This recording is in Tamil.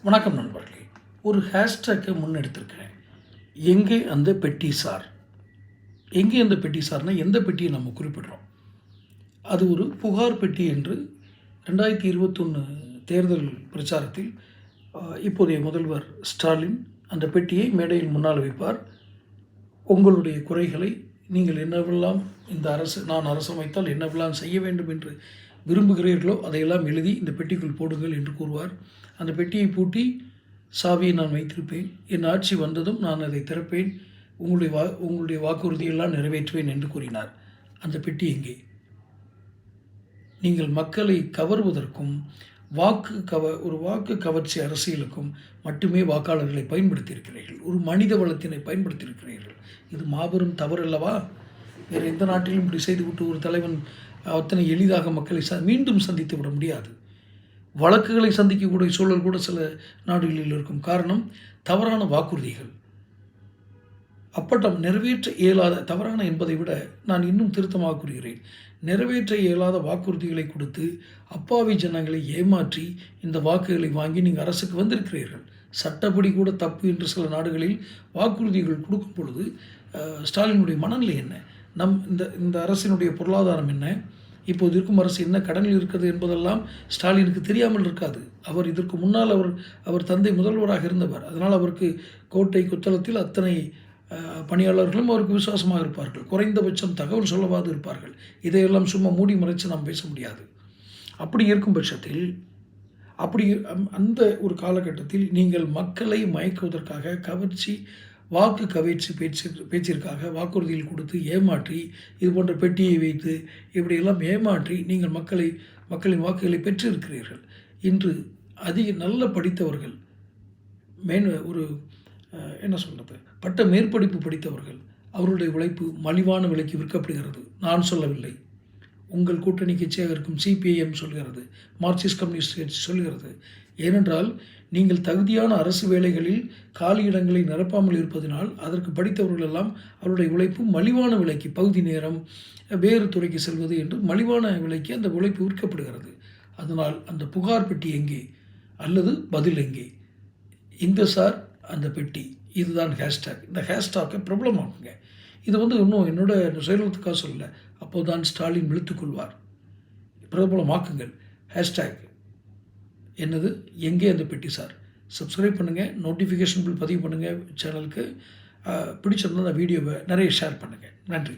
வணக்கம் நண்பர்களே. ஒரு ஹேஷ்டேக்கை முன்னெடுத்திருக்கிறேன். எங்கே அந்த பெட்டி சார்? எங்கே அந்த பெட்டி சார்னா எந்த பெட்டியை நம்ம குறிப்பிடுறோம்? அது ஒரு புகார் பெட்டி என்று 2021 தேர்தல் பிரச்சாரத்தில் இப்போதைய முதல்வர் ஸ்டாலின் அந்த பெட்டியை மேடையில் முன்னால் வைப்பார். உங்களுடைய குறைகளை நீங்கள் என்னவெல்லாம் இந்த அரசு நான் அரசமைத்தால் என்னவெல்லாம் செய்ய வேண்டும் என்று விரும்புகிறீர்களோ அதையெல்லாம் எழுதி இந்த பெட்டிக்குள் போடுங்கள் என்று கூறுவார். அந்த பெட்டியை பூட்டி சாவியை நான் வைத்திருப்பேன், என் ஆட்சி வந்ததும் நான் அதை திறப்பேன், உங்களுடைய வாக்குறுதியெல்லாம் நிறைவேற்றுவேன் என்று கூறினார். அந்த பெட்டி எங்கே? நீங்கள் மக்களை கவர்வதற்கும் ஒரு வாக்கு கவர்ச்சி அரசியலுக்கும் மட்டுமே வாக்காளர்களை பயன்படுத்தியிருக்கிறீர்கள். ஒரு மனித வளத்தினை பயன்படுத்தியிருக்கிறீர்கள். இது மாபெரும் தவறு அல்லவா? வேறு எந்த நாட்டிலும் இப்படி செய்துவிட்டு ஒரு தலைவன் அத்தனை எளிதாக மக்களை மீண்டும் சந்தித்து விட முடியாது. வழக்குகளை சந்திக்கக்கூடிய சூழல் கூட சில நாடுகளில் இருக்கும். காரணம் தவறான வாக்குறுதிகள். அப்பட்டம் நிறைவேற்ற இயலாத, தவறான என்பதை விட நான் இன்னும் திருத்தமாக கூறுகிறேன், நிறைவேற்ற இயலாத வாக்குறுதிகளை கொடுத்து அப்பாவி ஜனங்களை ஏமாற்றி இந்த வாக்குகளை வாங்கி நீங்கள் அரசுக்கு வந்திருக்கிறீர்கள். சட்டப்படி கூட தப்பு என்று சில நாடுகளில் வாக்குறுதிகள் கொடுக்கும் பொழுது ஸ்டாலினுடைய மனநிலை என்ன? இந்த அரசினுடைய பொருளாதாரம் என்ன? இப்போது இருக்கும் அரசு என்ன கடனில் இருக்கிறது என்பதெல்லாம் ஸ்டாலினுக்கு தெரியாமல் இருக்காது. அவர் இதற்கு முன்னால் அவர் தந்தை முதல்வராக இருந்தவர். அதனால் அவருக்கு கோட்டை கொத்தளத்தில் அத்தனை பணியாளர்களும் அவருக்கு விசுவாசமாக இருப்பார்கள். குறைந்தபட்சம் தகவல் சொல்லவாது இருப்பார்கள். இதையெல்லாம் சும்மா மூடி மறைச்சு நாம் பேச முடியாது. அப்படி இருக்கும் பட்சத்தில் அந்த ஒரு காலகட்டத்தில் நீங்கள் மக்களை மயக்குவதற்காக வாக்கு கவர்ச்சி பேச்சிற்காக வாக்குறுதியில் கொடுத்து ஏமாற்றி, இது போன்ற பெட்டியை வைத்து இப்படியெல்லாம் ஏமாற்றி நீங்கள் மக்களின் வாக்குகளை பெற்றிருக்கிறீர்கள். இன்று நல்ல படித்தவர்கள், என்ன சொல்கிறது, மேற்படிப்பு படித்தவர்கள், அவருடைய உழைப்பு மலிவான விலைக்கு விற்கப்படுகிறது. நான் சொல்லவில்லை, உங்கள் கூட்டணி கட்சியாக இருக்கும் சிபிஐஎம் சொல்கிறது, மார்க்சிஸ்ட் கம்யூனிஸ்ட் கட்சி சொல்கிறது. ஏனென்றால் நீங்கள் தகுதியான அரசு வேலைகளில் காலி இடங்களை நிரப்பாமல் இருப்பதனால் அதற்கு படித்தவர்கள் எல்லாம் அவருடைய உழைப்பு மலிவான விலைக்கு, பகுதி நேரம், வேறு துறைக்கு செல்வது என்று மலிவான விலைக்கு அந்த உழைப்பு விற்கப்படுகிறது. அதனால் அந்த புகார் பெட்டி எங்கே அல்லது பதில் எங்கே? எங்கே சார் அந்த பெட்டி? இதுதான் ஹேஷ்டேக். இந்த ஹேஷ்டாக்கை பிரபலமாக்குங்க. இது இன்னும் என்னோட செயல்களுக்காக சொல்லலை. அப்போதான் ஸ்டாலின் விழித்துக்கொள்வார். பிரபலமாக்குங்கள். ஹேஷ்டேக் என்னது? எங்கே அந்த பெட்டி சார்? சப்ஸ்கிரைப் பண்ணுங்கள், நோட்டிஃபிகேஷன் பில் பதிவு பண்ணுங்கள் சேனலுக்கு. பிடிச்சிருந்தால் அந்த வீடியோவை நிறைய ஷேர் பண்ணுங்கள். நன்றி.